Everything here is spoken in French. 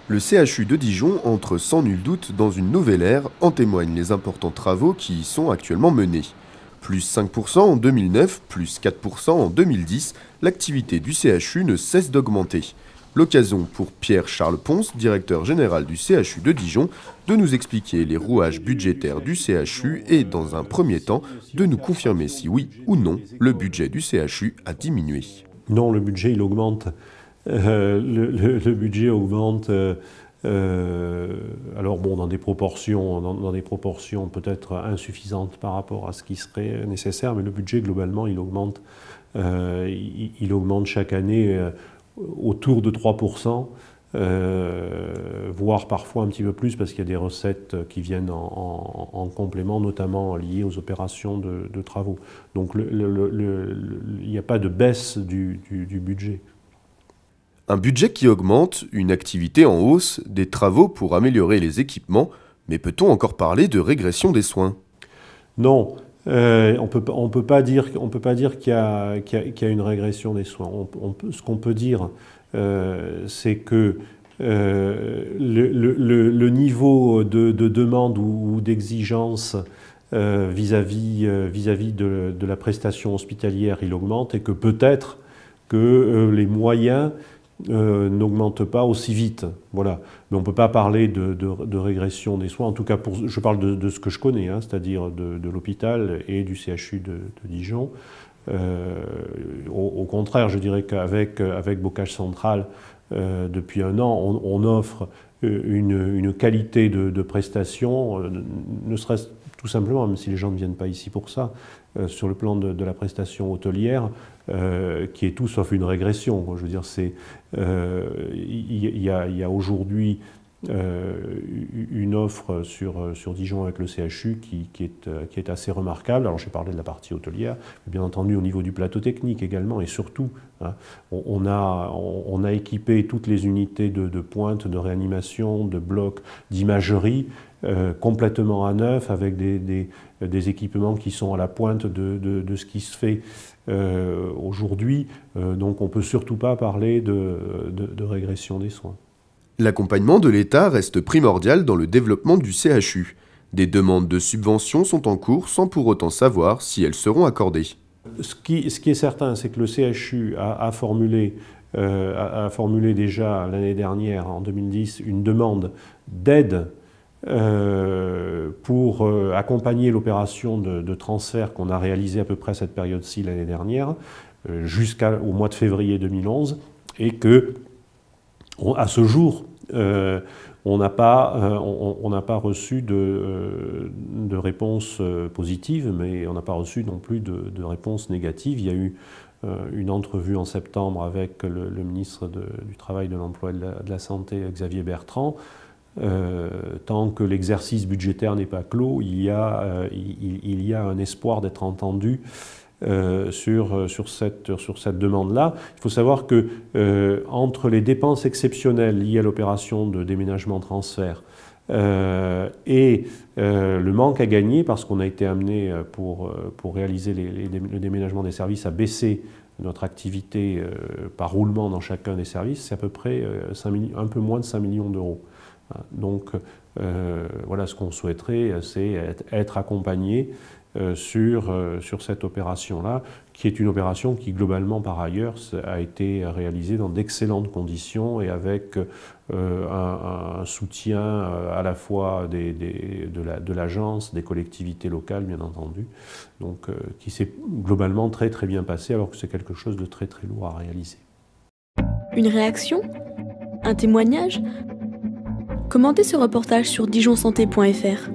Le CHU de Dijon entre sans nul doute dans une nouvelle ère, en témoignent les importants travaux qui y sont actuellement menés. Plus 5% en 2009, plus 4% en 2010, l'activité du CHU ne cesse d'augmenter. L'occasion pour Pierre-Charles Ponce, directeur général du CHU de Dijon, de nous expliquer les rouages budgétaires du CHU et, dans un premier temps, de nous confirmer si oui ou non le budget du CHU a diminué. Non, le budget il augmente. Le budget augmente, alors bon, dans des proportions peut-être insuffisantes par rapport à ce qui serait nécessaire, mais le budget globalement il augmente chaque année autour de 3%, voire parfois un petit peu plus parce qu'il y a des recettes qui viennent en complément, notamment liées aux opérations de travaux. Donc il n'y a pas de baisse du budget. Un budget qui augmente, une activité en hausse, des travaux pour améliorer les équipements, mais peut-on encore parler de régression des soins? Non, on peut pas dire qu'il y a une régression des soins. Ce qu'on peut dire, c'est que le niveau de demande ou d'exigence vis-à-vis de la prestation hospitalière, il augmente et que peut-être que les moyens n'augmente pas aussi vite. Voilà. Mais on ne peut pas parler de régression des soins. En tout cas, je parle de ce que je connais, hein, c'est-à-dire de l'hôpital et du CHU de Dijon. Au contraire, je dirais qu'avec Bocage Central, depuis un an, on offre une qualité de prestation, ne serait-ce tout simplement, même si les gens ne viennent pas ici pour ça, sur le plan de la prestation hôtelière, qui est tout sauf une régression. Je veux dire, il y a aujourd'hui une offre sur Dijon avec le CHU qui est assez remarquable. Alors j'ai parlé de la partie hôtelière, mais bien entendu au niveau du plateau technique également, et surtout, hein, on a équipé toutes les unités de pointe, de réanimation, de blocs, d'imagerie, complètement à neuf, avec des équipements qui sont à la pointe de ce qui se fait aujourd'hui. Donc on ne peut surtout pas parler de régression des soins. L'accompagnement de l'État reste primordial dans le développement du CHU. Des demandes de subventions sont en cours sans pour autant savoir si elles seront accordées. Ce qui est certain, c'est que le CHU a formulé déjà l'année dernière, en 2010, une demande d'aide pour accompagner l'opération de transfert qu'on a réalisée à peu près à cette période-ci l'année dernière, jusqu'au mois de février 2011, et que, à ce jour, on n'a pas reçu de réponse positive, mais on n'a pas reçu non plus de réponse négative. Il y a eu une entrevue en septembre avec le ministre du Travail, de l'Emploi et de la Santé, Xavier Bertrand. Tant que l'exercice budgétaire n'est pas clos, il y a un espoir d'être entendu sur cette demande-là. Il faut savoir que entre les dépenses exceptionnelles liées à l'opération de déménagement-transfert et le manque à gagner, parce qu'on a été amené pour réaliser le déménagement des services à baisser notre activité par roulement dans chacun des services, c'est à peu près un peu moins de 5 millions d'euros. Donc voilà, ce qu'on souhaiterait, c'est être accompagné sur cette opération-là, qui est une opération qui, globalement, par ailleurs, a été réalisée dans d'excellentes conditions et avec un soutien à la fois de l'agence, des collectivités locales, bien entendu, donc qui s'est globalement très très bien passé, alors que c'est quelque chose de très très lourd à réaliser. Une réaction? Un témoignage? Commentez ce reportage sur dijonsanté.fr.